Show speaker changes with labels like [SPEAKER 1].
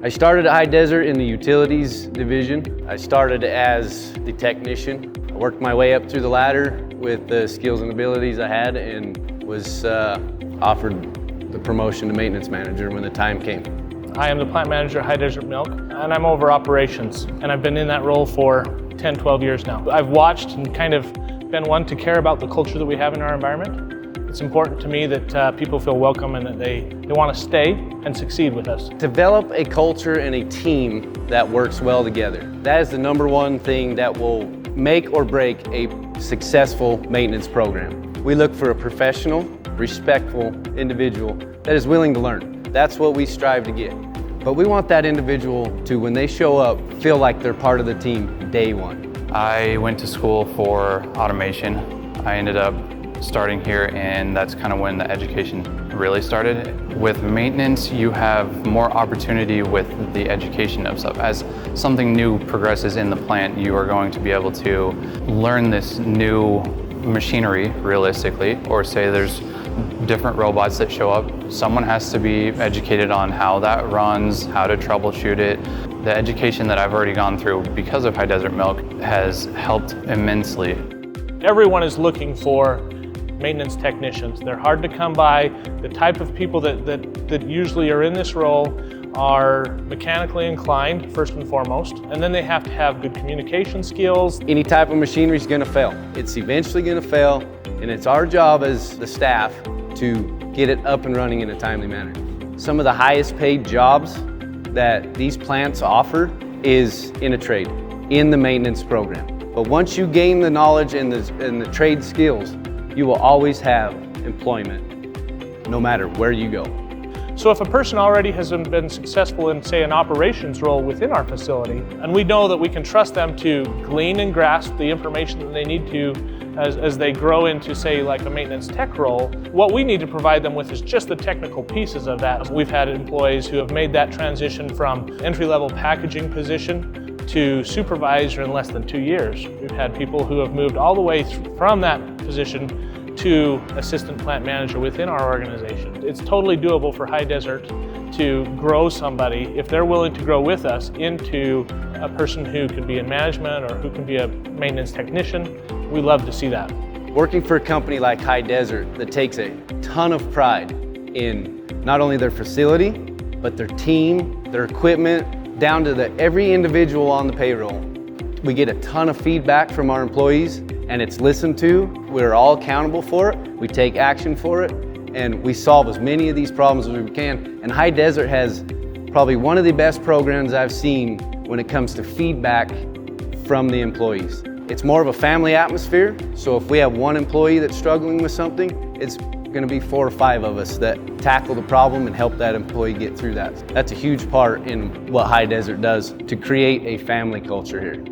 [SPEAKER 1] I started at High Desert in the utilities division. I started as the technician. I worked my way up through the ladder with the skills and abilities I had and was offered the promotion to maintenance manager when the time came.
[SPEAKER 2] I am the plant manager at High Desert Milk, and I'm over operations, and I've been in that role for 10, 12 years now. I've watched and kind of been one to care about the culture that we have in our environment. It's important to me that people feel welcome and that they want to stay and succeed with us.
[SPEAKER 1] Develop a culture and a team that works well together. That is the number one thing that will make or break a successful maintenance program. We look for a professional, respectful individual that is willing to learn. That's what we strive to get. But we want that individual to, when they show up, feel like they're part of the team day one.
[SPEAKER 3] I went to school for automation. I ended up starting here, and that's kind of when the education really started. With maintenance, you have more opportunity with the education of stuff. As something new progresses in the plant, you are going to be able to learn this new machinery realistically, or say there's different robots that show up. Someone has to be educated on how that runs, how to troubleshoot it. The education that I've already gone through because of High Desert Milk has helped immensely.
[SPEAKER 2] Everyone is looking for maintenance technicians. They're hard to come by. The type of people that usually are in this role are mechanically inclined, first and foremost, and then they have to have good communication skills.
[SPEAKER 1] Any type of machinery is going to fail. It's eventually going to fail, and it's our job as the staff to get it up and running in a timely manner. Some of the highest paid jobs that these plants offer is in a trade, in the maintenance program. But once you gain the knowledge and the trade skills, you will always have employment, no matter where you go.
[SPEAKER 2] So if a person already has been successful in, say, an operations role within our facility, and we know that we can trust them to glean and grasp the information that they need to as they grow into, say, like a maintenance tech role, what we need to provide them with is just the technical pieces of that. We've had employees who have made that transition from entry-level packaging position to supervisor in less than 2 years. We've had people who have moved all the way from that position to assistant plant manager within our organization. It's totally doable for High Desert to grow somebody, if they're willing to grow with us, into a person who can be in management or who can be a maintenance technician. We love to see that.
[SPEAKER 1] Working for a company like High Desert that takes a ton of pride in not only their facility, but their team, their equipment, down to every individual on the payroll. We get a ton of feedback from our employees, and it's listened to. We're all accountable for it. We take action for it, and we solve as many of these problems as we can. And High Desert has probably one of the best programs I've seen when it comes to feedback from the employees. It's more of a family atmosphere, so if we have one employee that's struggling with something, it's going to be 4 or 5 of us that tackle the problem and help that employee get through that. That's a huge part in what High Desert does to create a family culture here.